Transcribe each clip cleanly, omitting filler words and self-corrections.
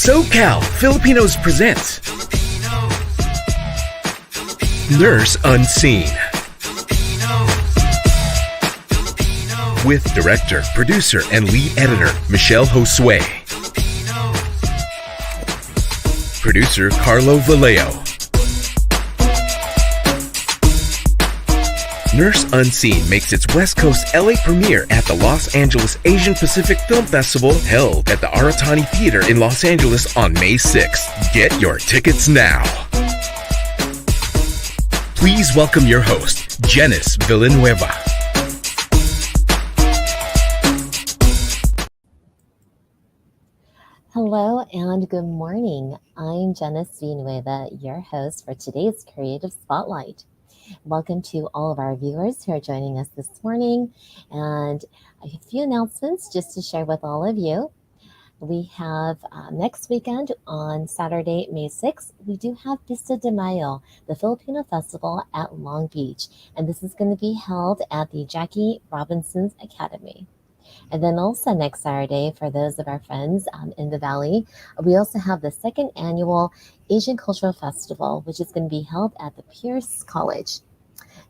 SoCal Filipinos presents Nurse Unseen with director, producer, and lead editor Michele Josue, producer Carlo Vallejo. Nurse Unseen makes its West Coast LA premiere at the Los Angeles Asian Pacific Film Festival held at the Aratani Theater in Los Angeles on May 6th. Get your tickets now. Please welcome your host, Janice Villanueva. Hello and good morning. I'm Janice Villanueva, your host for today's Creative Spotlight. Welcome to all of our viewers who are joining us this morning, and a few announcements just to share with all of you. We have next weekend on Saturday, May 6th, we do have Vista de Mayo, the Filipino Festival at Long Beach, and this is going to be held at the Jackie Robinson's Academy. And then also next Saturday, for those of our friends in the Valley, we also have the second annual Asian Cultural Festival, which is going to be held at the Pierce College.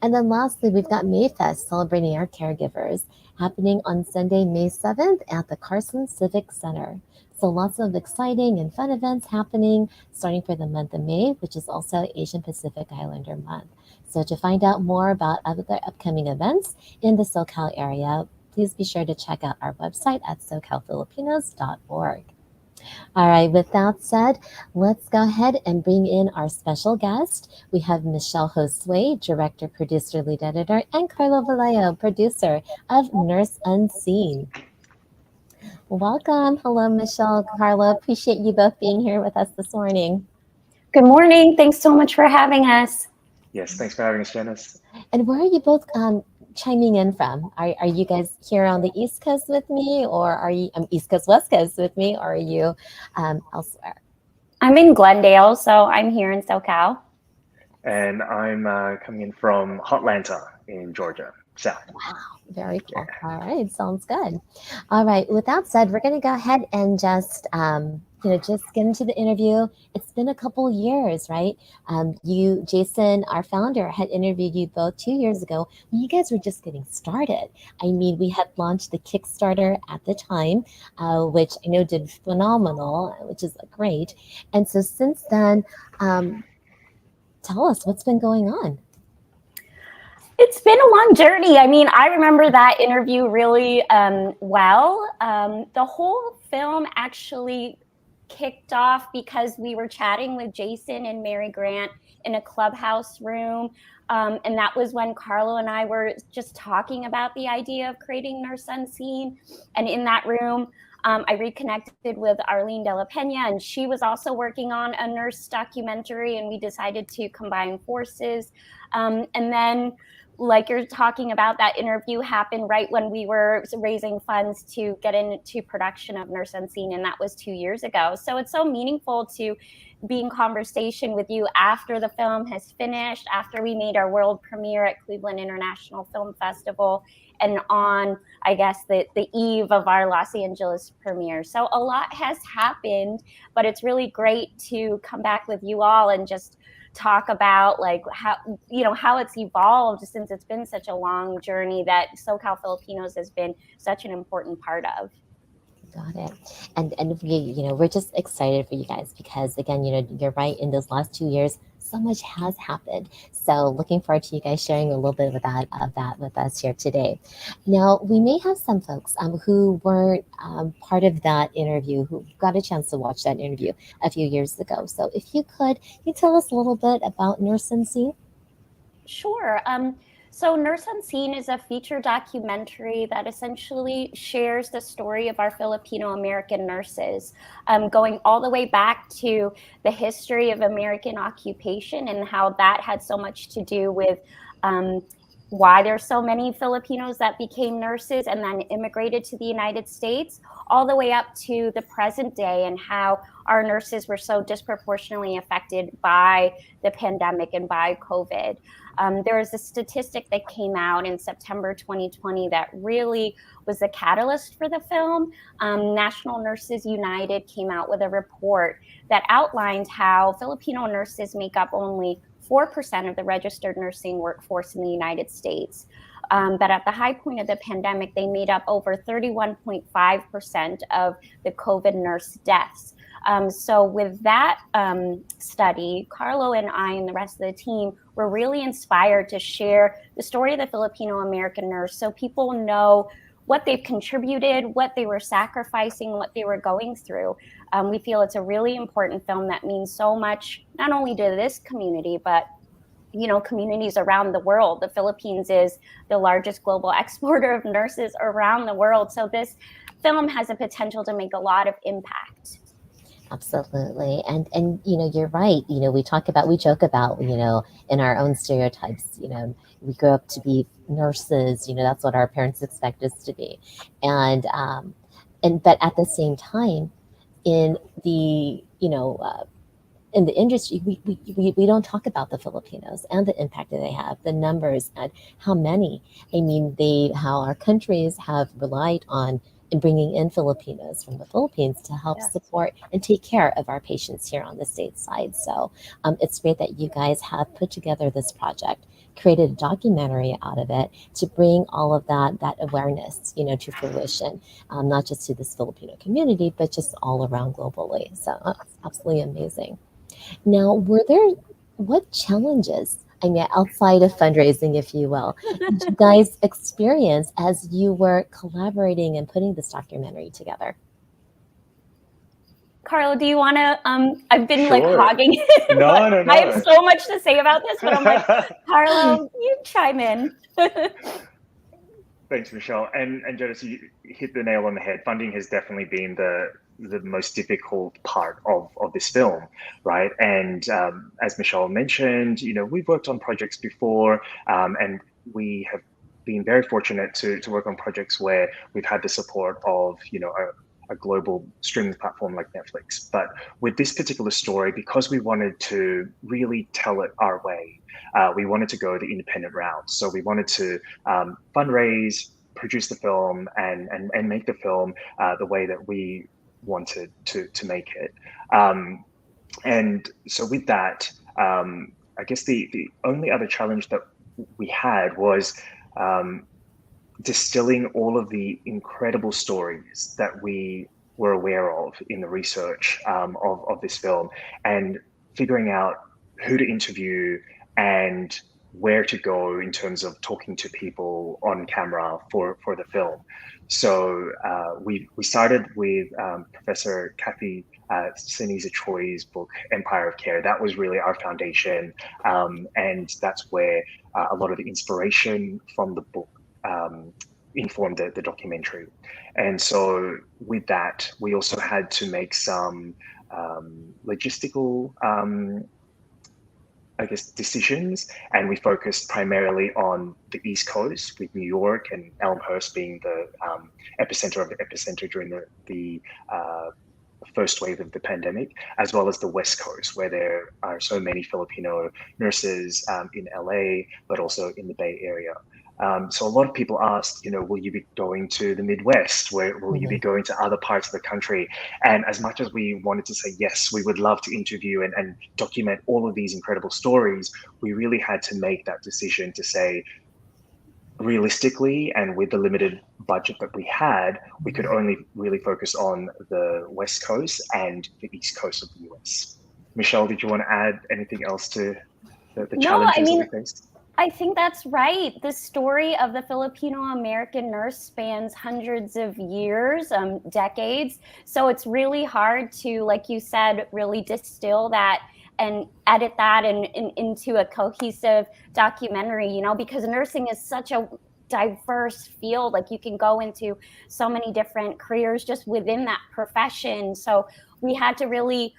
And then lastly, we've got Mayfest, celebrating our caregivers, happening on Sunday, May 7th at the Carson Civic Center. So lots of exciting and fun events happening starting for the month of May, which is also Asian Pacific Islander Month. So to find out more about other upcoming events in the SoCal area, please be sure to check out our website at SoCalFilipinos.org. All right, with that said, let's go ahead and bring in our special guest. We have Michele Josue, director, producer, lead editor, and Carlo Vallejo, producer of Nurse Unseen. Welcome. Hello, Michele, Carlo. Appreciate you both being here with us this morning. Good morning. Thanks so much for having us. Yes, thanks for having us, Janice. And where are you both chiming in from? Are you guys here on the East Coast with me, or are you East Coast, West Coast with me, or are you elsewhere? I'm in Glendale, so I'm here in SoCal. And I'm coming in from Hotlanta in Georgia, South. Wow, very cool. Yeah. All right, sounds good. All right, with that said, we're going to go ahead and just just get into the interview. It's been a couple years, right? You, Jason, our founder, had interviewed you both 2 years ago when you guys were just getting started. I mean, we had launched the Kickstarter at the time, which I know did phenomenal, which is great. And so since then, tell us what's been going on. It's been a long journey. I mean, I remember that interview really well. The whole film actually kicked off because we were chatting with Jason and Mary Grant in a clubhouse room. And that was when Carlo and I were just talking about the idea of creating Nurse Unseen. And in that room, I reconnected with Arlene de la Pena, and she was also working on a nurse documentary, and we decided to combine forces. And then, like you're talking about, that interview happened right when we were raising funds to get into production of Nurse Unseen, and that was 2 years ago. So it's so meaningful to be in conversation with you after the film has finished, after we made our world premiere at Cleveland International Film Festival, and on, I guess, the eve of our Los Angeles premiere. So a lot has happened, but it's really great to come back with you all and just talk about like how it's evolved since it's been such a long journey that SoCal Filipinos has been such an important part of. Got it. And we, we're just excited for you guys because again, you're right, in those last 2 years, so much has happened. So looking forward to you guys sharing a little bit of that with us here today. Now, we may have some folks who weren't part of that interview, who got a chance to watch that interview a few years ago. So if you could, you tell us a little bit about Nurse Unseen? Sure. So Nurse Unseen is a feature documentary that essentially shares the story of our Filipino-American nurses, going all the way back to the history of American occupation and how that had so much to do with why there's so many Filipinos that became nurses and then immigrated to the United States, all the way up to the present day and how our nurses were so disproportionately affected by the pandemic and by COVID. There was a statistic that came out in September 2020 that really was a catalyst for the film. National Nurses United came out with a report that outlined how Filipino nurses make up only 4% of the registered nursing workforce in the United States. But at the high point of the pandemic, they made up over 31.5% of the COVID nurse deaths. So with that study, Carlo and I and the rest of the team were really inspired to share the story of the Filipino-American nurse so people know what they've contributed, what they were sacrificing, what they were going through. We feel it's a really important film that means so much, not only to this community, but communities around the world. The Philippines is the largest global exporter of nurses around the world. So this film has a potential to make a lot of impact. Absolutely. And you're right. We joke about, in our own stereotypes, we grow up to be nurses, that's what our parents expect us to be. But at the same time, in the, in the industry, we don't talk about the Filipinos and the impact that they have, the numbers, and how many. How our countries have relied on in bringing in Filipinos from the Philippines to help support and take care of our patients here on the stateside. So it's great that you guys have put together this project, created a documentary out of it to bring all of that awareness, to fruition, not just to this Filipino community, but just all around globally. So it's absolutely amazing. Now, what challenges, outside of fundraising, if you will, did you guys experience as you were collaborating and putting this documentary together? Carlo, do you want to, I've been Sure. hogging it. No. I have so much to say about this, but I'm like, Carlo, you chime in. Thanks, Michelle. And Jonas, you hit the nail on the head. Funding has definitely been the most difficult part of this film, right? And as Michelle mentioned, we've worked on projects before, and we have been very fortunate to work on projects where we've had the support of, a global streaming platform like Netflix. But with this particular story, because we wanted to really tell it our way, we wanted to go the independent route. So we wanted to fundraise, produce the film, and make the film the way that we wanted to make it. And so with that, I guess the only other challenge that we had was distilling all of the incredible stories that we were aware of in the research of this film, and figuring out who to interview and where to go in terms of talking to people on camera for the film. So we started with Professor Kathy Sinisa Choi's book, Empire of Care. That was really our foundation, and that's where a lot of the inspiration from the book informed the documentary. And so with that, we also had to make some logistical decisions, and we focused primarily on the East Coast, with New York and Elmhurst being the epicenter of the epicenter during the first wave of the pandemic, as well as the West Coast, where there are so many Filipino nurses in LA, but also in the Bay Area. So a lot of people asked, will you be going to the Midwest? Will you be going to other parts of the country? And as much as we wanted to say, yes, we would love to interview and document all of these incredible stories, we really had to make that decision to say, realistically, and with the limited budget that we had, we could only really focus on the West Coast and the East Coast of the US. Michelle, did you want to add anything else to the challenges that we faced? I think that's right. The story of the Filipino-American nurse spans hundreds of years, decades. So it's really hard to, like you said, really distill that and edit that into a cohesive documentary, because nursing is such a diverse field. Like, you can go into so many different careers just within that profession. So we had to really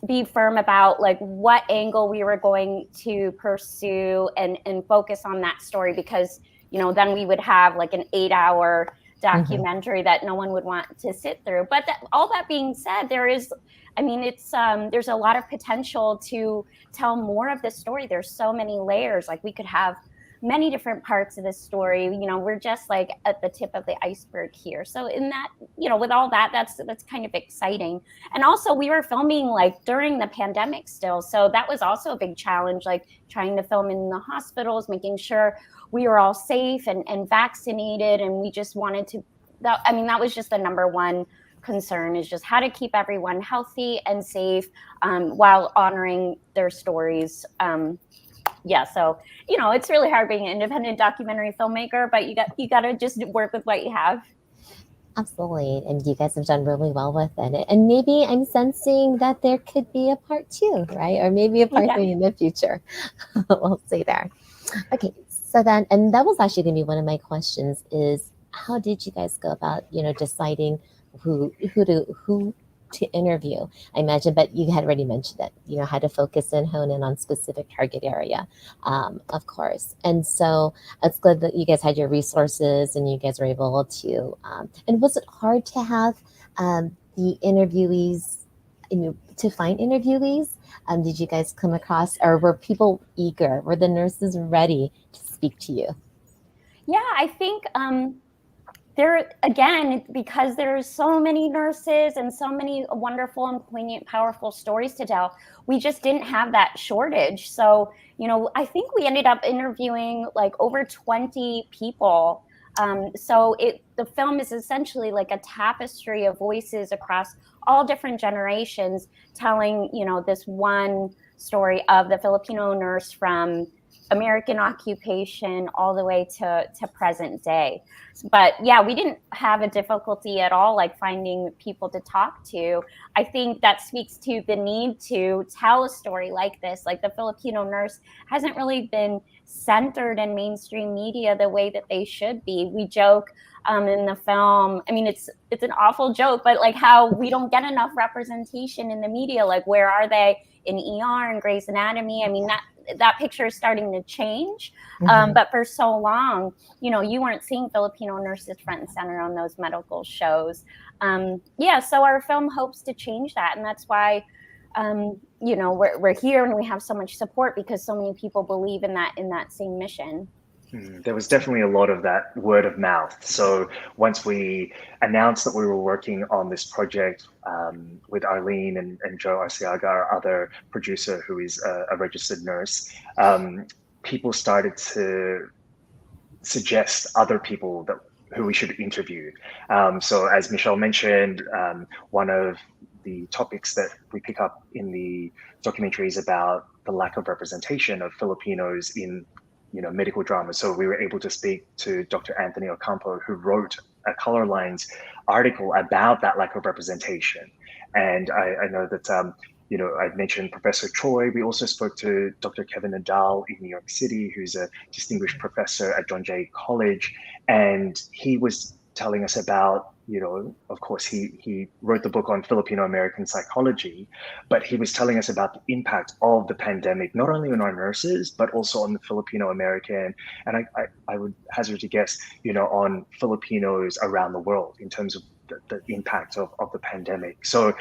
be firm about what angle we were going to pursue and focus on that story, because then we would have an 8-hour documentary that no one would want to sit through. But all that being said, there's a lot of potential to tell more of this story. There's so many layers. Like, we could have many different parts of this story. We're just like at the tip of the iceberg here. So in that, with all that, that's kind of exciting. And also, we were filming like during the pandemic still. So that was also a big challenge, like trying to film in the hospitals, making sure we were all safe and vaccinated. And we just wanted to, that was just the number one concern, is just how to keep everyone healthy and safe while honoring their stories. So it's really hard being an independent documentary filmmaker, but you got to just work with what you have. Absolutely. And you guys have done really well with it. And maybe I'm sensing that there could be a part 2, right? Or maybe a part 3 in the future. We'll see there. Okay. So then, and that was actually going to be one of my questions, is how did you guys go about, deciding who to interview? I imagine, but you had already mentioned it, how to focus and hone in on specific target area, of course. And so it's good that you guys had your resources and you guys were able to, and was it hard to have the interviewees, to find interviewees? Did you guys come across, or were people eager? Were the nurses ready to speak to you? Yeah, I think there, again, because there's so many nurses and so many wonderful and poignant, powerful stories to tell, we just didn't have that shortage. So, I think we ended up interviewing like over 20 people. So the film is essentially like a tapestry of voices across all different generations, telling, this one story of the Filipino nurse from American occupation all the way to present day. But yeah, we didn't have a difficulty at all, like finding people to talk to. I think that speaks to the need to tell a story like this. Like, the Filipino nurse hasn't really been centered in mainstream media the way that they should be. We joke in the film, it's an awful joke, but like how we don't get enough representation in the media. Like, where are they in ER and Grey's Anatomy? That picture is starting to change. But for so long, you weren't seeing Filipino nurses front and center on those medical shows. So our film hopes to change that. And that's why, we're here and we have so much support, because so many people believe in that same mission. There was definitely a lot of that word of mouth. So once we announced that we were working on this project with Arlene and Joe Arciaga, our other producer, who is a registered nurse, people started to suggest other people who we should interview. So as Michele mentioned, one of the topics that we pick up in the documentary is about the lack of representation of Filipinos in medical drama. So we were able to speak to Dr. Anthony Ocampo, who wrote a Color Lines article about that lack of representation. And I know that, I'd mentioned Professor Troy. We also spoke to Dr. Kevin Nadal in New York City, who's a distinguished professor at John Jay College. And he was telling us about, of course, he wrote the book on Filipino-American psychology, but he was telling us about the impact of the pandemic, not only on our nurses, but also on the Filipino-American, and I would hazard to guess, on Filipinos around the world in terms of the impact of the pandemic. So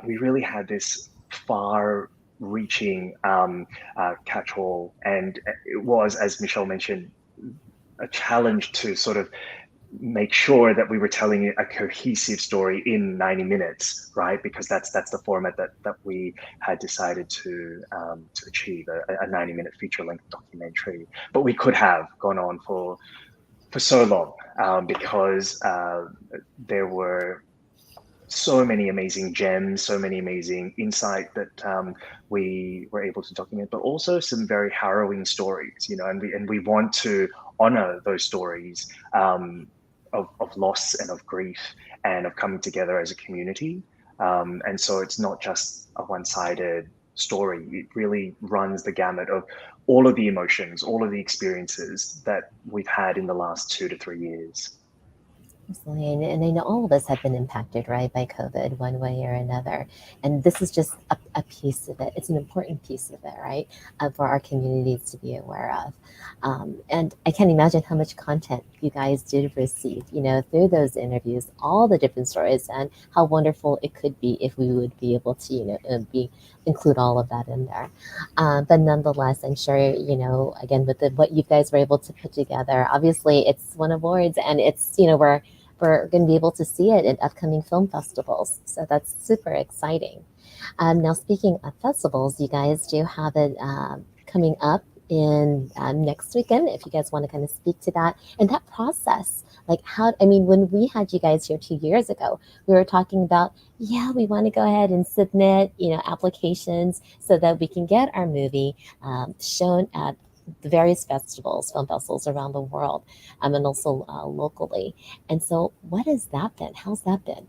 we really had this far-reaching catch-all, and it was, as Michele mentioned, a challenge to sort of make sure that we were telling a cohesive story in 90 minutes, right? Because that's the format that we had decided to achieve, a 90-minute feature-length documentary. But we could have gone on for so long because there were so many amazing gems, so many amazing insight that we were able to document, but also some very harrowing stories, and we want to honor those stories of loss and of grief and of coming together as a community. And so it's not just a one-sided story. It really runs the gamut of all of the emotions, all of the experiences that we've had in the last 2 to 3 years. Absolutely. And I know all of us have been impacted, right, by COVID one way or another. And this is just a piece of it. It's an important piece of it, right? For our communities to be aware of. And I can't imagine how much content you guys did receive, through those interviews, all the different stories, and how wonderful it could be if we would be able to, include all of that in there. But nonetheless, I'm sure, again, with what you guys were able to put together, obviously it's won awards, and it's, we're going to be able to see it at upcoming film festivals. So that's super exciting. Now, speaking of festivals, you guys do have it coming up in next weekend, if you guys want to kind of speak to that and that process. Like when we had you guys here 2 years ago, we were talking about, we want to go ahead and submit, applications so that we can get our movie shown at the various festivals, film festivals around the world, and also locally. And so what has that been? How's that been?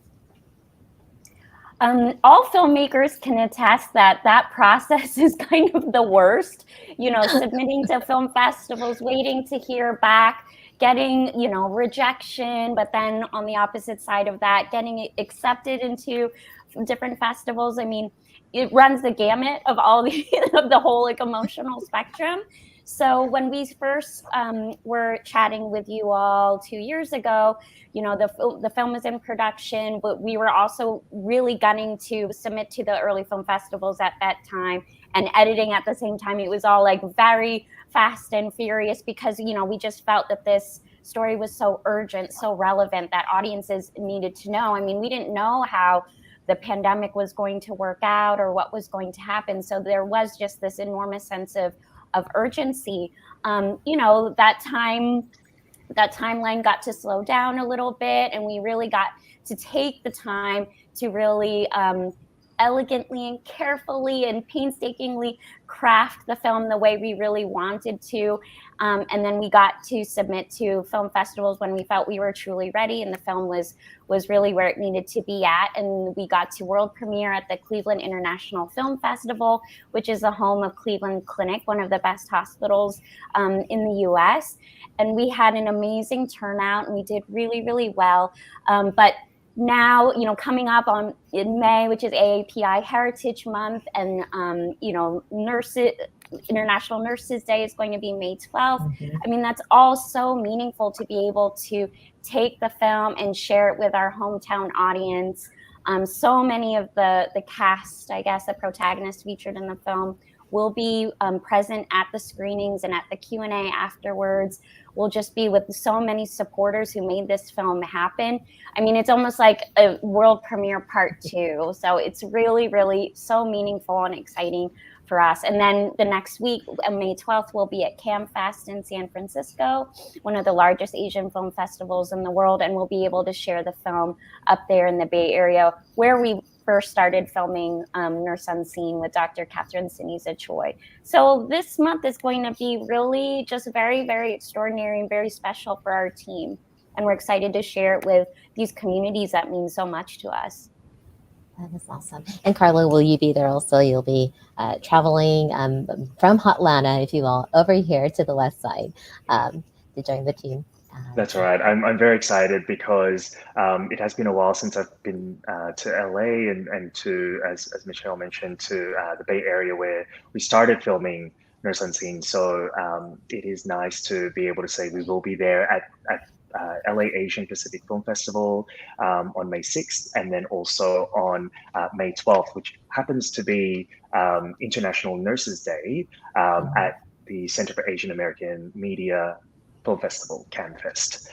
All filmmakers can attest that process is kind of the worst, submitting to film festivals, waiting to hear back, getting, rejection, but then on the opposite side of that, getting accepted into different festivals. I mean, it runs the gamut of all of the whole emotional spectrum. So when we first were chatting with you all 2 years ago, the film was in production, but we were also really gunning to submit to the early film festivals at that time and editing at the same time. It was all like very fast and furious because, we just felt that this story was so urgent, so relevant that audiences needed to know. I mean, we didn't know how the pandemic was going to work out or what was going to happen. So there was just this enormous sense of urgency. That timeline got to slow down a little bit, and we really got to take the time to really elegantly and carefully and painstakingly craft the film the way we really wanted to. And then we got to submit to film festivals when we felt we were truly ready and the film was really where it needed to be at. And we got to world premiere at the Cleveland International Film Festival, which is the home of Cleveland Clinic, one of the best hospitals in the US. And we had an amazing turnout and we did really, really well. But now, coming up in May, which is AAPI Heritage Month, and International Nurses Day is going to be May 12th. Mm-hmm. I mean, that's all so meaningful to be able to take the film and share it with our hometown audience. So many of the cast, I guess, the protagonists featured in the film will be present at the screenings and at the Q&A afterwards. We'll just be with so many supporters who made this film happen. I mean, it's almost like a world premiere part 2. So it's really, really so meaningful and exciting for us. And then the next week, May 12th, we'll be at CamFest in San Francisco, one of the largest Asian film festivals in the world. And we'll be able to share the film up there in the Bay Area, where we first started filming Nurse Unseen with Dr. Catherine Sinisa Choi. So this month is going to be really just very, very extraordinary and very special for our team. And we're excited to share it with these communities that mean so much to us. That is awesome. And Carla, will you be there also? You'll be traveling from Hotlanta, if you will, over here to the west side to join the team. That's right. I'm very excited because it has been a while since I've been to LA and to, as Michele mentioned, to the Bay Area where we started filming Nurse Unseen. So it is nice to be able to say we will be there at LA Asian Pacific Film Festival on May 6th, and then also on May 12th, which happens to be International Nurses Day at the Center for Asian American Media Film Festival, CanFest.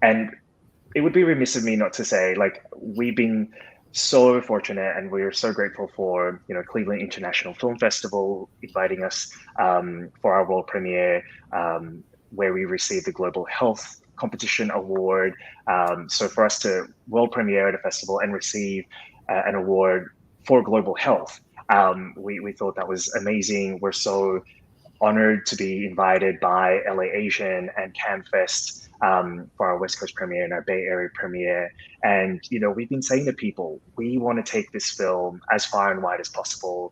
And it would be remiss of me not to say, like, we've been so fortunate and we're so grateful for, Cleveland International Film Festival inviting us for our world premiere, where we received the Global Health Competition Award. So for us to world premiere at a festival and receive an award for global health, we thought that was amazing. We're so honored to be invited by LA Asian and CamFest for our West Coast premiere and our Bay Area premiere. And, we've been saying to people, we want to take this film as far and wide as possible.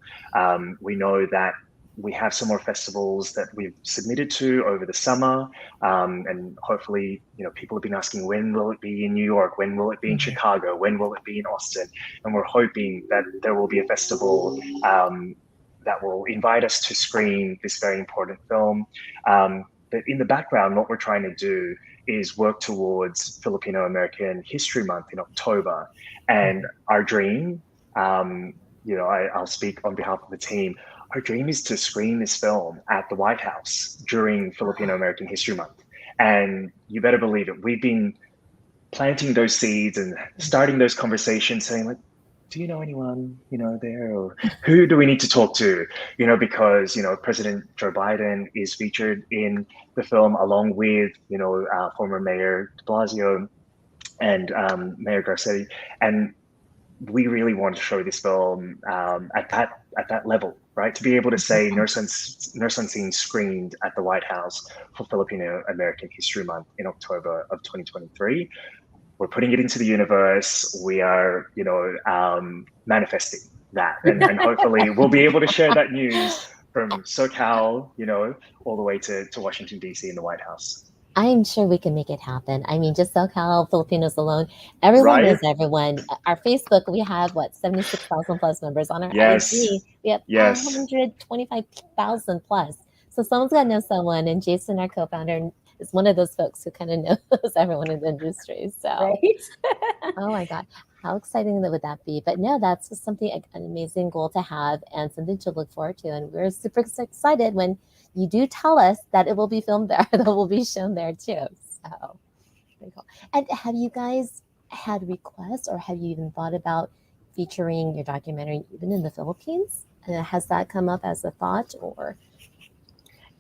We know that we have some more festivals that we've submitted to over the summer, and hopefully, people have been asking, when will it be in New York? When will it be in Chicago? When will it be in Austin? And we're hoping that there will be a festival that will invite us to screen this very important film. But in the background, what we're trying to do is work towards Filipino-American History Month in October. And our dream, I'll speak on behalf of the team, our dream is to screen this film at the White House during Filipino-American History Month. And you better believe it, we've been planting those seeds and starting those conversations, saying, like, do you know anyone, there? Or who do we need to talk to? Because, President Joe Biden is featured in the film along with, former Mayor de Blasio and Mayor Garcetti. And we really want to show this film at that level, right? To be able to say Nurse Unseen screened at the White House for Filipino-American History Month in October of 2023. We're putting it into the universe. We are, manifesting that, and hopefully we'll be able to share that news from SoCal, all the way to Washington, D.C. in the White House. I'm sure we can make it happen. I mean, just SoCal Filipinos alone, everyone knows everyone. Our Facebook, we have 76,000 plus members. On our IG, we have 125,000 plus. So someone's got to know someone, and Jason, our co-founder, is one of those folks who kind of knows everyone in the industry. So, oh my God, how exciting would that be? But no, that's just something, an amazing goal to have and something to look forward to. And we're super excited when you do tell us that it will be filmed there, that will be shown there too. So, very cool. And have you guys had requests, or have you even thought about featuring your documentary even in the Philippines? Has that come up as a thought, or?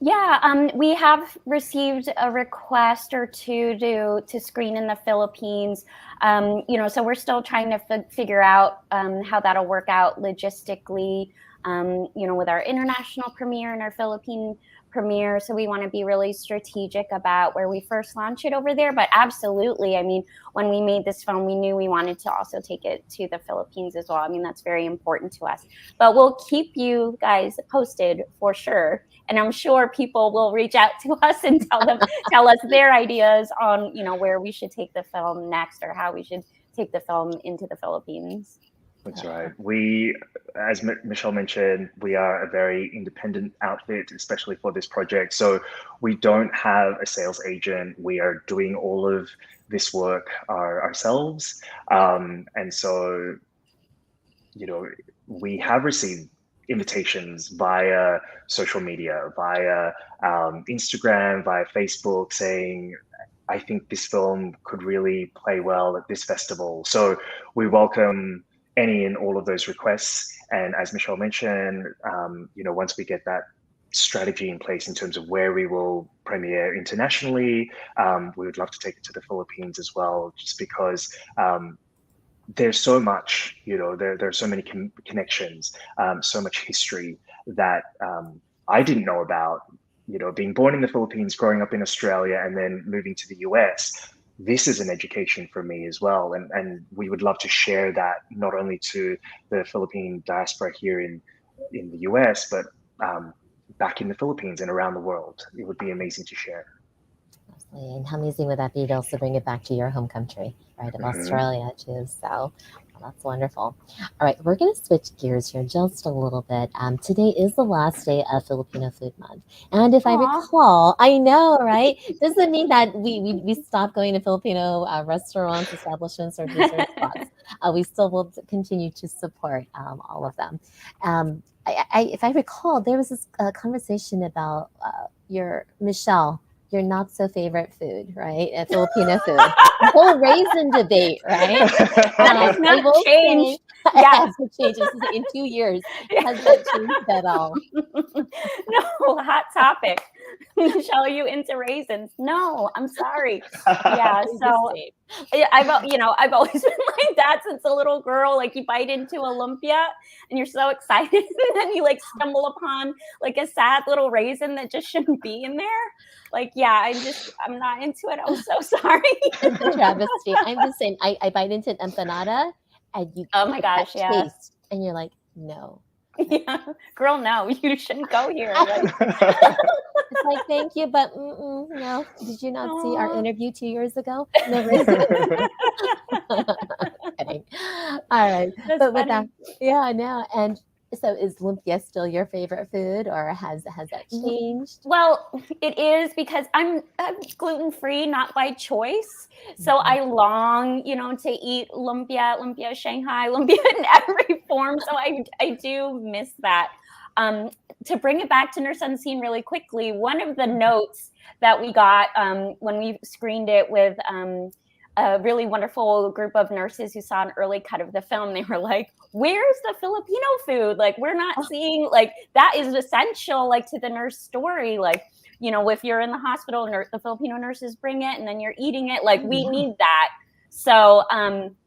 Yeah, we have received a request or two to screen in the Philippines. So we're still trying to figure out how that'll work out logistically, with our international premiere and our Philippine premiere. So we want to be really strategic about where we first launch it over there. But absolutely, I mean, when we made this film, we knew we wanted to also take it to the Philippines as well. I mean, that's very important to us. But we'll keep you guys posted for sure. And I'm sure people will reach out to us and tell us their ideas on, where we should take the film next, or how we should take the film into the Philippines. That's right. We, as Michelle mentioned, we are a very independent outfit, especially for this project. So we don't have a sales agent. We are doing all of this work ourselves. And so, we have received invitations via social media, via Instagram, via Facebook, saying, I think this film could really play well at this festival. So we welcome any and all of those requests. And as Michelle mentioned, once we get that strategy in place in terms of where we will premiere internationally, we would love to take it to the Philippines as well, just because there's so much, there are so many connections, so much history that I didn't know about, being born in the Philippines, growing up in Australia, and then moving to the US. This is an education for me as well. And we would love to share that not only to the Philippine diaspora here in the US, but back in the Philippines and around the world. It would be amazing to share. Absolutely. And how amazing would that be to also bring it back to your home country, right, of Australia too. So that's wonderful. All right, we're going to switch gears here just a little bit. Today is the last day of Filipino Food Month. And if I recall, I know, right? Doesn't mean that we stop going to Filipino restaurants, establishments, or dessert spots. We still will continue to support all of them. If I recall, there was this conversation about Michelle, your not so favorite food, right? Filipino food. The whole raisin debate, right? That has not changed. Yes, it changes in 2 years. It has not changed at all. No, hot topic. Michelle, are you into raisins? No, I'm sorry. Yeah, so I've always been like that since a little girl. Like, you bite into a lumpia and you're so excited, and then you stumble upon a sad little raisin that just shouldn't be in there. I'm not into it. I'm so sorry. It's a travesty. I'm just saying, I bite into an empanada and you oh my gosh, yeah. taste, and you're like, no. Yeah, girl, no, you shouldn't go here. Like, It's like, thank you, but no. Did you not see our aw. interview 2 years ago? No reason. Kidding. All right. That's But with that, funny. yeah, I know. And so is lumpia still your favorite food, or has that changed? Well, it is because I'm gluten free, not by choice. So Mhm. I long, to eat lumpia Shanghai, lumpia in every form. So I do miss that. To bring it back to Nurse Unseen really quickly, one of the notes that we got when we screened it with a really wonderful group of nurses who saw an early cut of the film, they were like, where's the Filipino food? Like, we're not seeing, like, that is essential, like, to the nurse story. Like, if you're in the hospital, the Filipino nurses bring it and then you're eating it. Like, we need that. So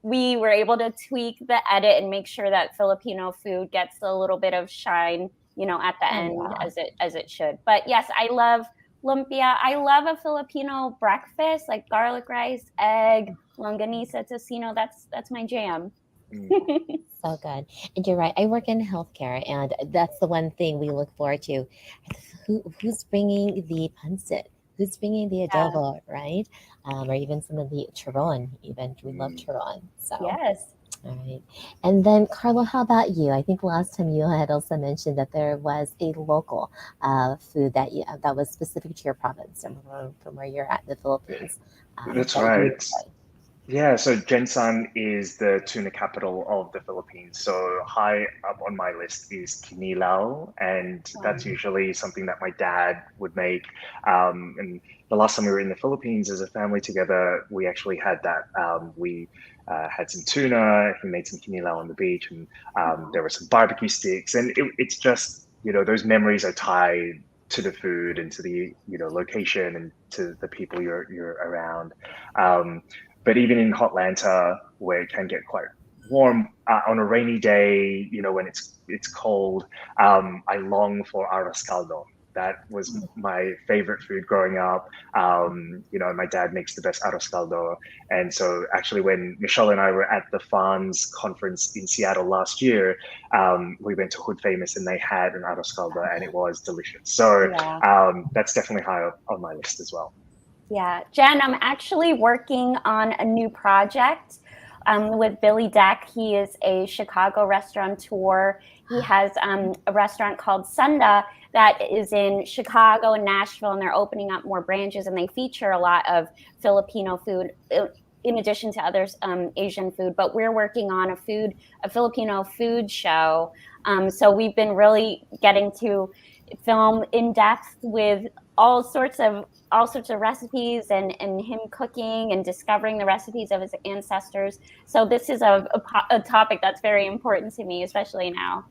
we were able to tweak the edit and make sure that Filipino food gets a little bit of shine, at the Oh, end yeah. as it should. But yes, I love lumpia. I love a Filipino breakfast, like garlic rice, egg, longanisa, tocino. That's my jam. So good. And you're right. I work in healthcare, and that's the one thing we look forward to. Who's bringing the pancit? Who's bringing the Yeah. adobo, right? Or even some of the turon. Even we love Mm. turon. So, Yes. all right. And then, Carlo, how about you? I think last time you had also mentioned that there was a local food that was specific to your province from where you're at in the Philippines That's that you right. enjoy. Yeah, so Gensan is the tuna capital of the Philippines. So high up on my list is kinilaw, and that's Wow. usually something that my dad would make. And the last time we were in the Philippines as a family together, we actually had that. We had some tuna. He made some kinilaw on the beach, and there were some barbecue sticks, and it's just those memories are tied to the food and to the location and to the people you're around. But even in Hotlanta, where it can get quite warm on a rainy day, when it's cold, I long for arroz caldo. That was my favorite food growing up. My dad makes the best arroz caldo, and so actually, when Michelle and I were at the FANS conference in Seattle last year, we went to Hood Famous, and they had an arroz caldo, and it was delicious. So Yeah. that's definitely high up on my list as well. Yeah. Jen, I'm actually working on a new project with Billy Deck. He is a Chicago restaurateur. He has a restaurant called Sunda that is in Chicago and Nashville, and they're opening up more branches, and they feature a lot of Filipino food in addition to others, Asian food. But we're working on a Filipino food show. So we've been really getting to film in depth with all sorts of recipes and him cooking and discovering the recipes of his ancestors. So this is a topic that's very important to me, especially now.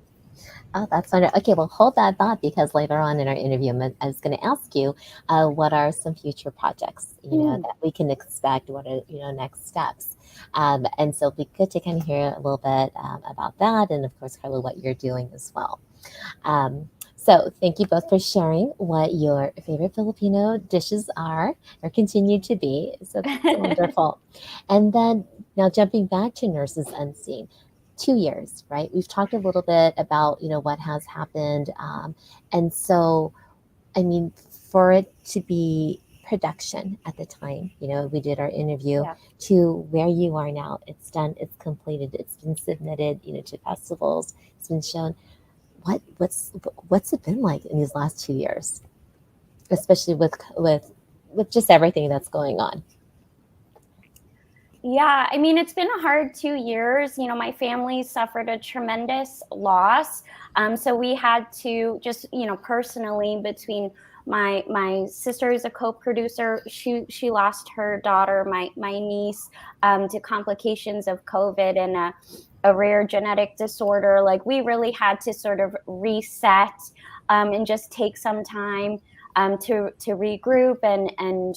Oh, that's wonderful. Okay, well, hold that thought because later on in our interview, I was going to ask you what are some future projects, that we can expect. What are, next steps? And so it'd be good to kind of hear a little bit about that, and of course, Carla, what you're doing as well. So thank you both for sharing what your favorite Filipino dishes are or continue to be. So that's wonderful. And then now jumping back to Nurses Unseen. 2 years, right? We've talked a little bit about what has happened, and so I mean, for it to be production at the time, we did our interview Yeah. to where you are now. It's done. It's completed. It's been submitted, to festivals. It's been shown. What's it been like in these last 2 years, especially with just everything that's going on? Yeah, I mean, it's been a hard 2 years. My family suffered a tremendous loss. So we had to just, personally, between my sister is a co-producer. She lost her daughter, my niece, to complications of COVID and a rare genetic disorder. Like, we really had to sort of reset and just take some time to regroup and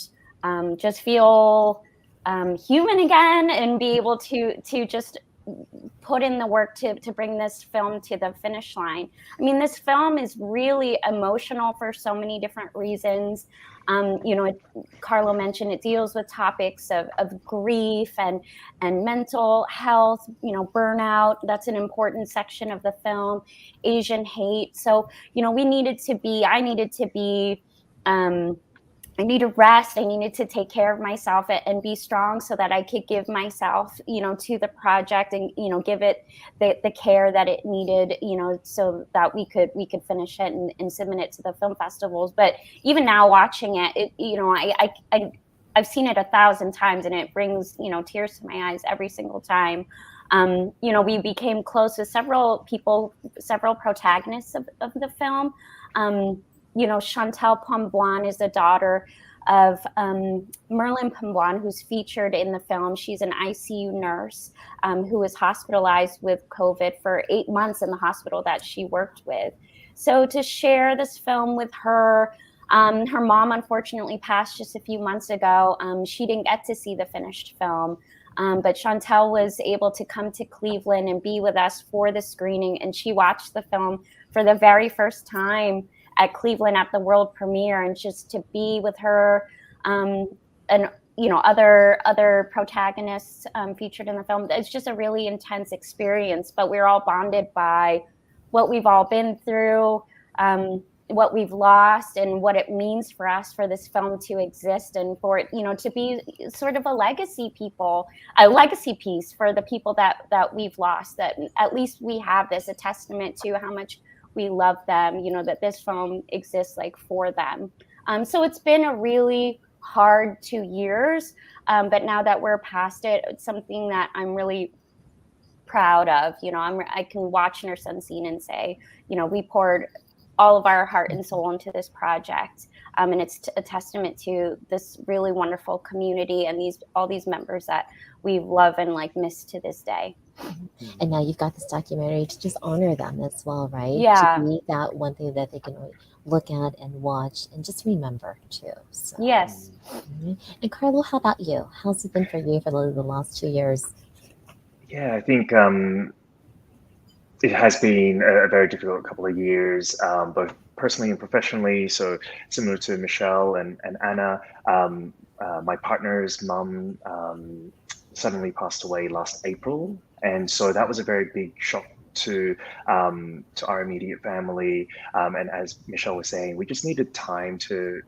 just feel human again and be able to just put in the work to bring this film to the finish line. I mean, this film is really emotional for so many different reasons. Carlo mentioned it deals with topics of grief and mental health, burnout. That's an important section of the film. Asian hate. So, I needed to be I needed rest. I needed to take care of myself and be strong so that I could give myself, to the project and, give it the care that it needed, so that we could finish it and submit it to the film festivals. But even now watching it, I've seen it 1,000 times and it brings, tears to my eyes every single time. We became close with several protagonists of the film. Chantal Pomboin is the daughter of Merlin Pomboin, who's featured in the film. She's an ICU nurse who was hospitalized with COVID for 8 months in the hospital that she worked with. So to share this film with her, her mom unfortunately passed just a few months ago. She didn't get to see the finished film. But Chantal was able to come to Cleveland and be with us for the screening, and she watched the film for the very first time at Cleveland at the world premiere, and just to be with her and other protagonists featured in the film, it's just a really intense experience. But we're all bonded by what we've all been through, what we've lost, and what it means for us for this film to exist, and for it to be sort of a legacy piece for the people that we've lost, that at least we have this, a testament to how much we love them, that this film exists for them. So it's been a really hard 2 years, but now that we're past it, it's something that I'm really proud of. I can watch Nurse Unseen and say, we poured all of our heart and soul into this project, and it's a testament to this really wonderful community and all these members that we love and miss to this day. And now you've got this documentary to just honor them as well, right? Yeah. To be that one thing that they can look at and watch and just remember too. So. Yes. And Carlo, how about you? How's it been for you for the last 2 years? Yeah, I think it has been a very difficult couple of years, both personally and professionally. So similar to Michele and Anna, my partner's mum suddenly passed away last April. And so that was a very big shock to our immediate family. And as Michele was saying, we just needed time to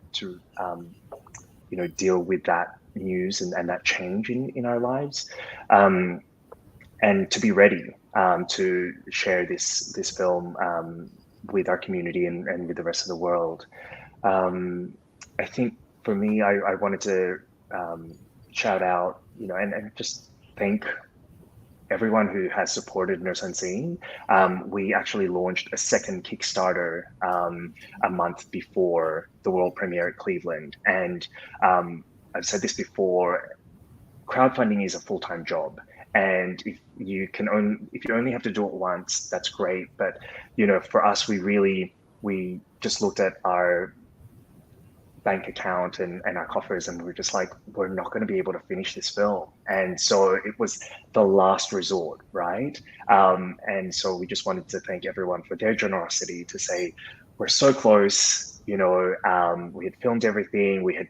deal with that news and that change in our lives, and to be ready to share this film with our community and with the rest of the world. I think for me, I wanted to shout out, and just thank everyone who has supported Nurse Unseen. We actually launched a second Kickstarter a month before the world premiere at Cleveland. And I've said this before, crowdfunding is a full-time job. And if you only have to do it once, that's great. But, for us, we just looked at our bank account and our coffers, and we're just like, we're not going to be able to finish this film. And so it was the last resort, right? And so we just wanted to thank everyone for their generosity to say, we're so close, we had filmed everything, we had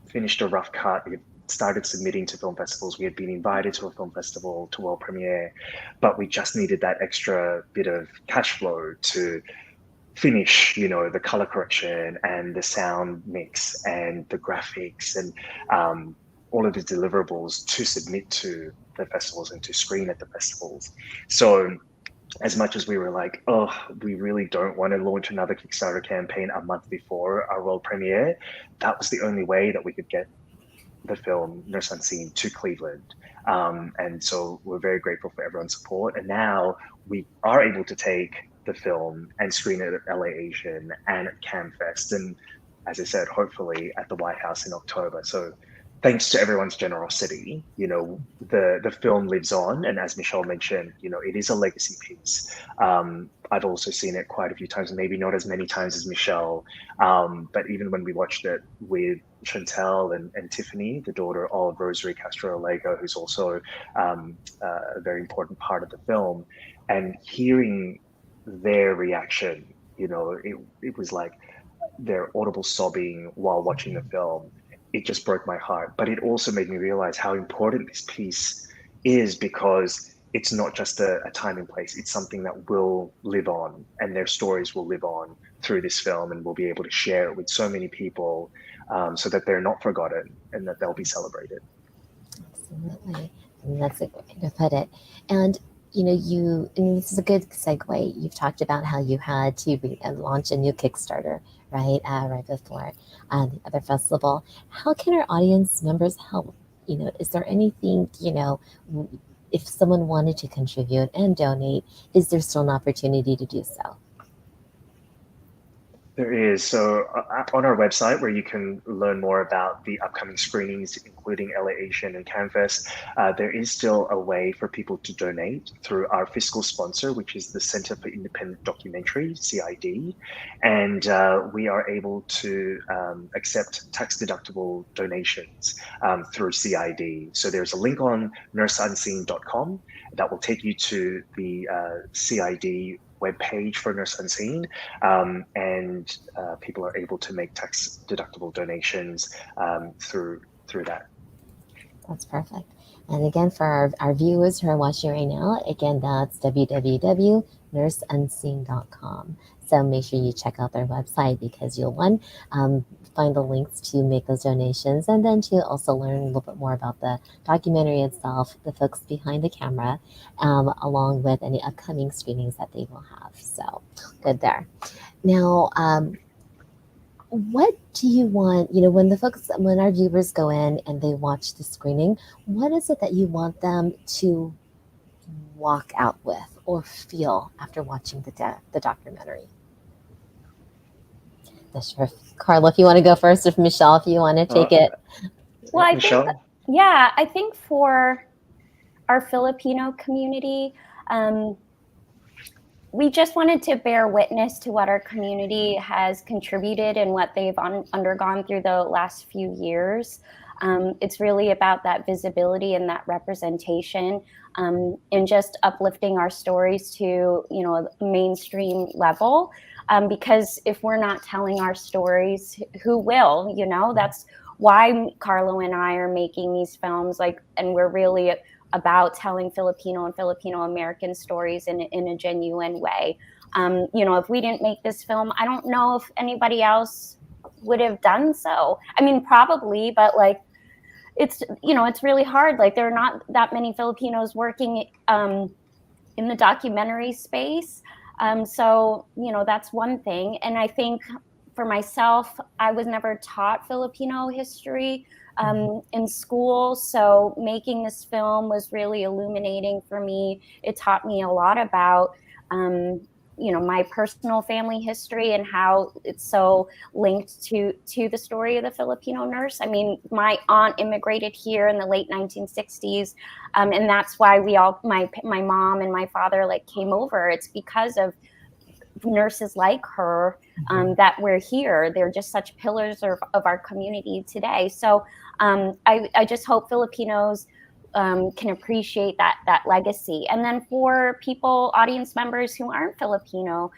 finished a rough cut, we had started submitting to film festivals, we had been invited to a film festival, to world premiere, but we just needed that extra bit of cash flow to finish, the color correction and the sound mix and the graphics and all of the deliverables to submit to the festivals and to screen at the festivals. So as much as we were like, oh, we really don't want to launch another Kickstarter campaign a month before our world premiere, that was the only way that we could get the film Nurse Unseen to Cleveland. And so we're very grateful for everyone's support. And now we are able to take the film and screen it at LA Asian and at CamFest. And as I said, hopefully at the White House in October. So thanks to everyone's generosity, the film lives on. And as Michelle mentioned, it is a legacy piece. I've also seen it quite a few times, maybe not as many times as Michelle. But even when we watched it with Chantel and Tiffany, the daughter of Rosary Castro-Alego, who's also a very important part of the film, and hearing their reaction, it was like their audible sobbing while watching the film. It just broke my heart. But it also made me realize how important this piece is, because it's not just a time and place. It's something that will live on, and their stories will live on through this film, and we'll be able to share it with so many people, so that they're not forgotten and that they'll be celebrated. Absolutely. And that's a good way to put it. And and this is a good segue. You've talked about how you had to launch a new Kickstarter, right? Right before the other festival. How can our audience members help? Is there anything, if someone wanted to contribute and donate, is there still an opportunity to do so? There is. So on our website, where you can learn more about the upcoming screenings, including LA Asian and Canvas, there is still a way for people to donate through our fiscal sponsor, which is the Center for Independent Documentary, CID. And we are able to accept tax-deductible donations through CID. So there's a link on nurseunseen.com that will take you to the CID webpage for Nurse Unseen, and people are able to make tax-deductible donations through that. That's perfect. And again, for our viewers who are watching right now, again, that's www.nurseunseen.com. So make sure you check out their website, because you'll find the links to make those donations, and then to also learn a little bit more about the documentary itself, the folks behind the camera, along with any upcoming screenings that they will have. So good there. Now, what do you want, when our viewers go in and they watch the screening, what is it that you want them to walk out with or feel after watching the documentary? Sure. Carla, if you want to go first, or Michelle, if you want to take it. Well, I Michelle? think for our Filipino community, we just wanted to bear witness to what our community has contributed and what they've undergone through the last few years. It's really about that visibility and that representation, and just uplifting our stories to, a mainstream level. Because if we're not telling our stories, who will? That's why Carlo and I are making these films, and we're really about telling Filipino and Filipino-American stories in a genuine way. If we didn't make this film, I don't know if anybody else would have done so. I mean, probably, but it's really hard. There are not that many Filipinos working in the documentary space. So, that's one thing. And I think for myself, I was never taught Filipino history in school. So making this film was really illuminating for me. It taught me a lot about, my personal family history and how it's so linked to the story of the Filipino nurse. I mean, my aunt immigrated here in the late 1960s. And that's why my mom and my father came over. It's because of nurses like her that we're here. They're just such pillars of our community today. So I just hope Filipinos can appreciate that legacy. And then for audience members who aren't Filipino,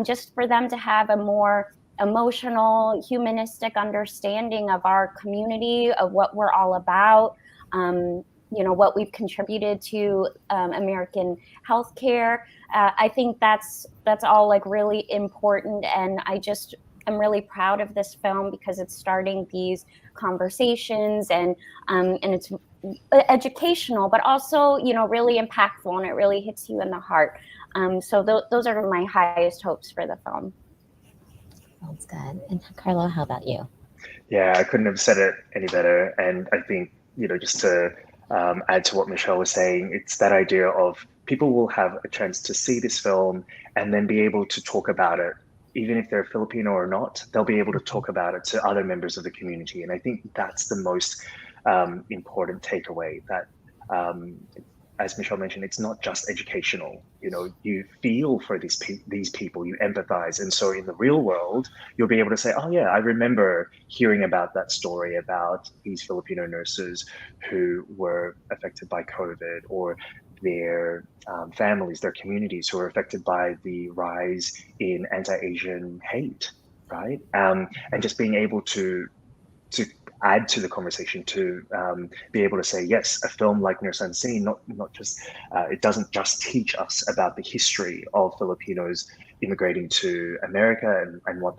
just for them to have a more emotional, humanistic understanding of our community, of what we're all about, what we've contributed to American healthcare. I think that's all really important. And I'm really proud of this film because it's starting these conversations, and it's educational, but also, really impactful, and it really hits you in the heart. So those are my highest hopes for the film. Sounds good. And Carlo, how about you? Yeah, I couldn't have said it any better. And I think, just to add to what Michelle was saying, it's that idea of people will have a chance to see this film and then be able to talk about it. Even if they're Filipino or not, they'll be able to talk about it to other members of the community. And I think that's the most important takeaway that, as Michele mentioned, it's not just educational. You know, you feel for these people, you empathize, and so in the real world, you'll be able to say, "Oh yeah, I remember hearing about that story about these Filipino nurses who were affected by COVID, or their families, their communities who are affected by the rise in anti-Asian hate." Right, and just being able to add to the conversation, to be able to say, yes, a film like Nurse Unseen, not just it doesn't just teach us about the history of Filipinos immigrating to America and what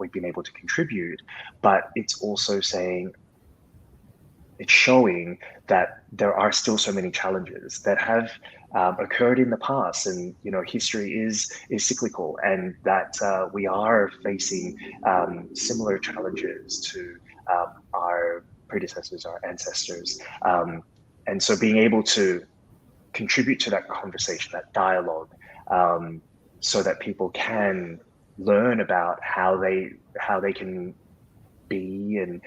we've been able to contribute, but it's also saying, it's showing that there are still so many challenges that have occurred in the past, and history is cyclical, and that we are facing similar challenges to our predecessors, our ancestors, and so being able to contribute to that conversation, that dialogue, so that people can learn about how they can be and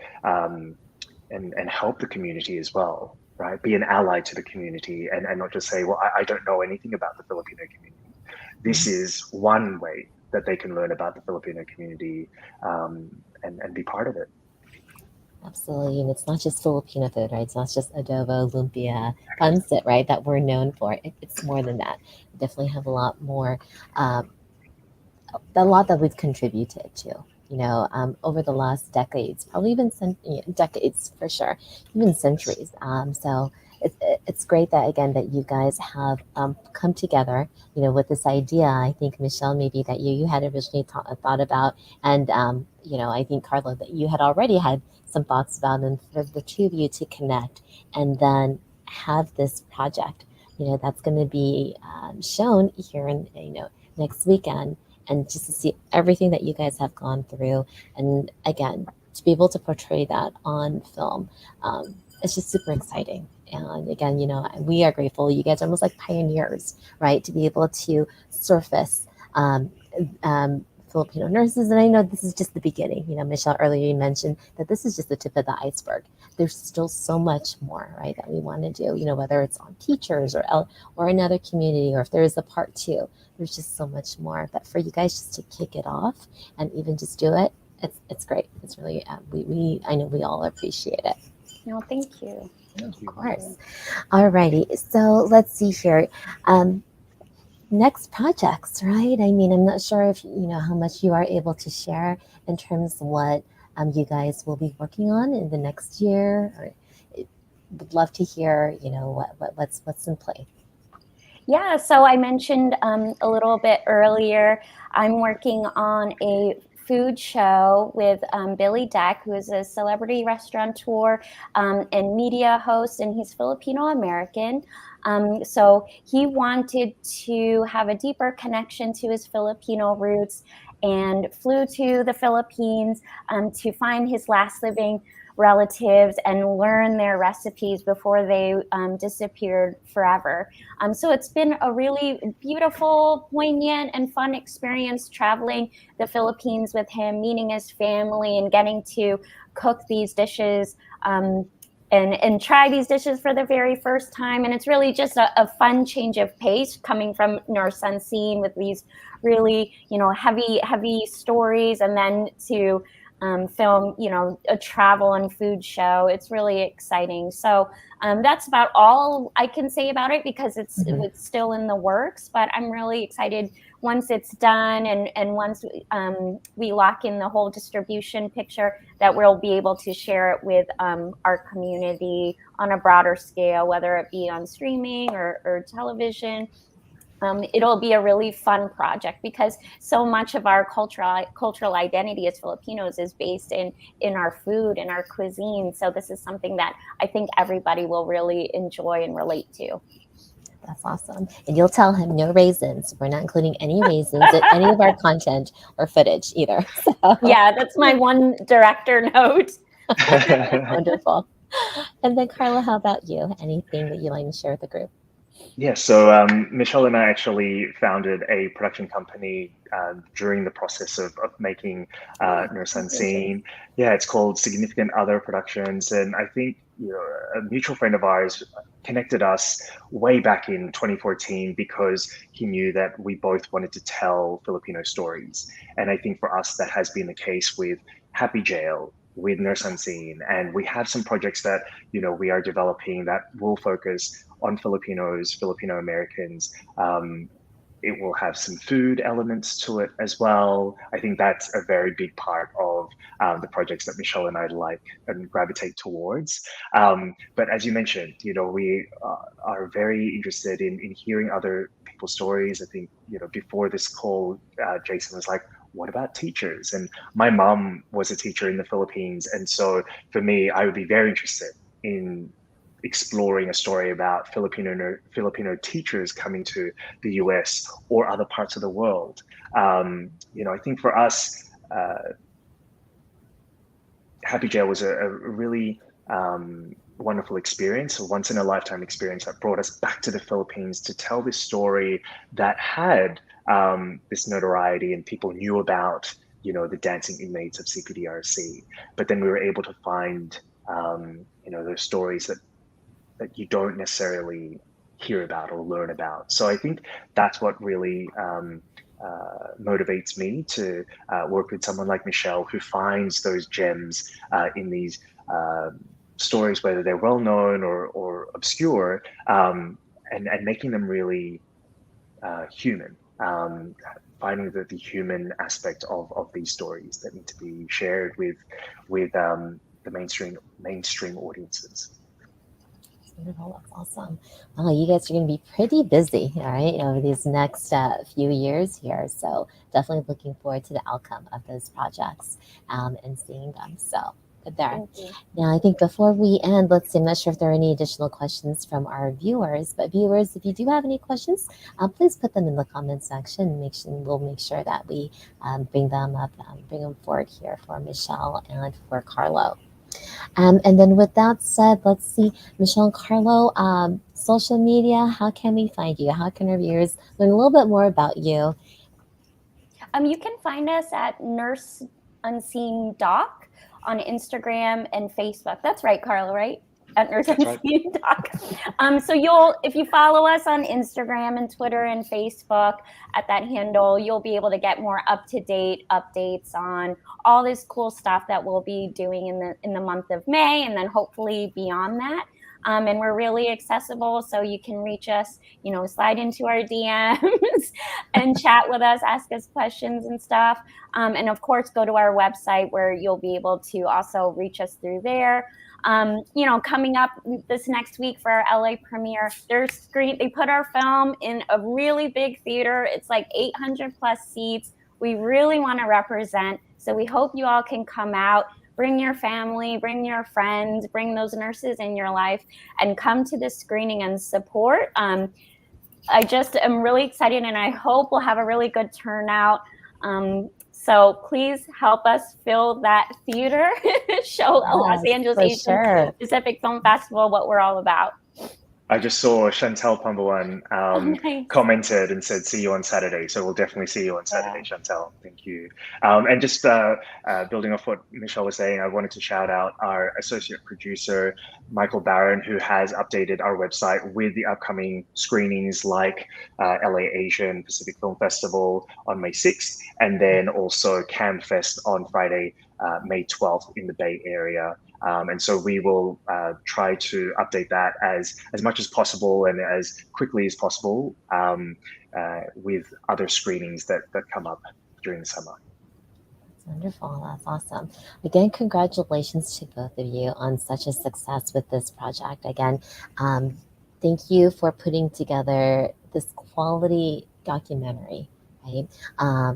help the community as well, right? Be an ally to the community, and not just say, well, I don't know anything about the Filipino community. This is one way that they can learn about the Filipino community, and be part of it. Absolutely. And it's not just Filipino food, right? It's not just adobo, lumpia, pancit, right? That we're known for. It's more than that. We definitely have a lot more, a lot that we've contributed to, over the last decades, probably even decades for sure, even centuries. So it's great that, again, that you guys have come together, with this idea. I think, Michele, maybe that you had originally thought about, and, I think, Carlo, that you had already had some thoughts about, and for the two of you to connect and then have this project, that's going to be shown here in, next weekend, and just to see everything that you guys have gone through, and again, to be able to portray that on film, it's just super exciting. And again, we are grateful. You guys are almost like pioneers, right? To be able to surface Filipino nurses. And I know this is just the beginning. Michele, earlier you mentioned that this is just the tip of the iceberg. There's still so much more, right, that we want to do, whether it's on teachers or another community, or if there is a part two, there's just so much more. But for you guys just to kick it off and even just do it, it's great. It's really, I know we all appreciate it. No, thank you. Of course. All righty. So let's see here. Next projects, right? I mean, I'm not sure if how much you are able to share in terms of what you guys will be working on in the next year. Or would love to hear, what's in play. Yeah, so I mentioned a little bit earlier, I'm working on a food show with Billy Deck, who is a celebrity restaurateur and media host, and he's Filipino-American. So he wanted to have a deeper connection to his Filipino roots and flew to the Philippines to find his last living relatives and learn their recipes before they disappeared forever. So it's been a really beautiful, poignant, and fun experience traveling the Philippines with him, meeting his family, and getting to cook these dishes and try these dishes for the very first time. And it's really just a fun change of pace coming from Nurse Unseen with these really, heavy stories, and then to film, a travel and food show. It's really exciting. So that's about all I can say about it, because it's still in the works, but I'm really excited once it's done, and once we lock in the whole distribution picture, that we'll be able to share it with our community on a broader scale, whether it be on streaming or television. It'll be a really fun project, because so much of our cultural identity as Filipinos is based in our food and our cuisine. So this is something that I think everybody will really enjoy and relate to. That's awesome. And you'll tell him no raisins. We're not including any raisins in any of our content or footage either. So. Yeah, that's my one director note. Wonderful. And then Carla, how about you? Anything that you'd like to share with the group? Yeah, so Michelle and I actually founded a production company during the process of making Nurse Unseen. Yeah, it's called Significant Other Productions, and I think a mutual friend of ours connected us way back in 2014 because he knew that we both wanted to tell Filipino stories, and I think for us that has been the case with Happy Jail, with Nurse Unseen, and we have some projects that we are developing that will focus on Filipinos, Filipino-Americans. It will have some food elements to it as well. I think that's a very big part of the projects that Michelle and I like and gravitate towards. But as you mentioned, we are very interested in hearing other people's stories. I think, before this call, Jason was like, what about teachers? And my mom was a teacher in the Philippines. And so for me, I would be very interested in exploring a story about Filipino teachers coming to the US or other parts of the world. I think for us, Happy Jail was a really wonderful experience, a once in a lifetime experience that brought us back to the Philippines to tell this story that had this notoriety and people knew about, the dancing inmates of CPDRC. But then we were able to find, those stories that you don't necessarily hear about or learn about. So I think that's what really motivates me to work with someone like Michelle, who finds those gems in these stories, whether they're well known or obscure, and making them really human. Finding the human aspect of these stories that need to be shared with the mainstream audiences. Wonderful. That's awesome. Wow, you guys are going to be pretty busy, all right, over these next few years here. So definitely looking forward to the outcome of those projects and seeing them. So good there. Now, I think before we end, let's see, I'm not sure if there are any additional questions from our viewers, but viewers, if you do have any questions, please put them in the comment section. We'll make sure that we bring them up, bring them forward here for Michelle and for Carlo. And then with that said, let's see, Michelle and Carlo, social media, how can we find you? How can our viewers learn a little bit more about you? You can find us at Nurse Unseen Doc on Instagram and Facebook. That's right, Carlo, right? At Nurse Unseen Doc. So if you follow us on Instagram and Twitter and Facebook at that handle, you'll be able to get more up-to-date updates on all this cool stuff that we'll be doing in the month of May, and then hopefully beyond that. And we're really accessible, so you can reach us, slide into our DMs and chat with us, ask us questions and stuff. And of course, go to our website where you'll be able to also reach us through there. Coming up this next week for our LA premiere, they put our film in a really big theater. It's like 800 plus seats. We really want to represent. So we hope you all can come out, bring your family, bring your friends, bring those nurses in your life, and come to this screening and support. I just am really excited, and I hope we'll have a really good turnout. So please help us fill that theater, show Los Angeles Asian Pacific Film Festival what we're all about. I just saw Chantel Pambuan commented and said, see you on Saturday. So we'll definitely see you on Saturday, Chantel. Thank you. And just building off what Michelle was saying, I wanted to shout out our associate producer, Michael Barron, who has updated our website with the upcoming screenings like LA Asian Pacific Film Festival on May 6th, and then also CamFest on Friday, May 12th in the Bay Area. And so we will try to update that as much as possible and as quickly as possible with other screenings that come up during the summer. That's wonderful. That's awesome. Again, congratulations to both of you on such a success with this project. Again, thank you for putting together this quality documentary. Right?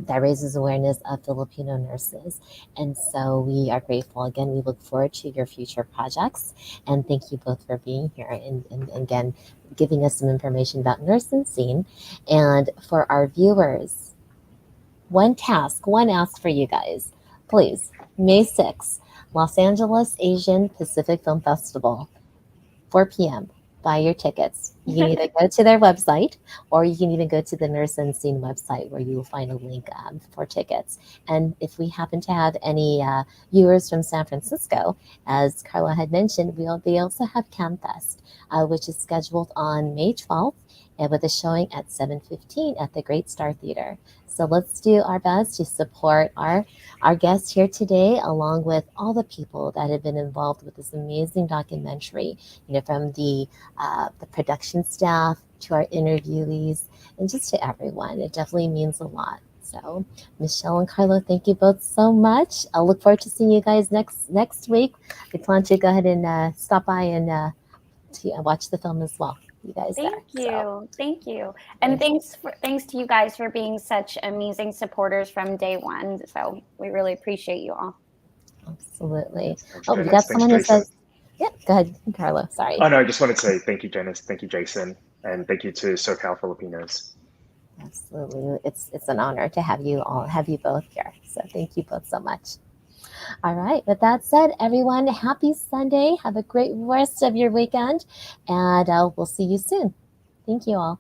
That raises awareness of Filipino nurses. And so we are grateful. Again, we look forward to your future projects. And thank you both for being here and again, giving us some information about Nurse Unseen. And for our viewers, one ask for you guys. Please, May 6th, Los Angeles Asian Pacific Film Festival, 4 p.m. buy your tickets. You can either go to their website, or you can even go to the Nurse Unseen website, where you will find a link for tickets. And if we happen to have any viewers from San Francisco, as Carla had mentioned, they also have CamFest, which is scheduled on May 12th, and with a showing at 7:15 at the Great Star Theater. So let's do our best to support our guest here today, along with all the people that have been involved with this amazing documentary. From the production staff to our interviewees, and just to everyone. It definitely means a lot. So, Michele and Carlo, thank you both so much. I'll look forward to seeing you guys next week. We plan to go ahead and stop by and to watch the film as well. You guys Thank there. Thank you. And thanks to you guys for being such amazing supporters from day one. So we really appreciate you all. Absolutely. Thanks, Oh, we got Janice. someone who says, yeah, go ahead, Carlo. Sorry. Oh, no, I just wanted to say thank you, Janice. Thank you, Jason. And thank you to SoCal Filipinos. Absolutely. It's an honor to have you both here. So thank you both so much. All right. With that said, everyone, happy Sunday. Have a great rest of your weekend, and we'll see you soon. Thank you all.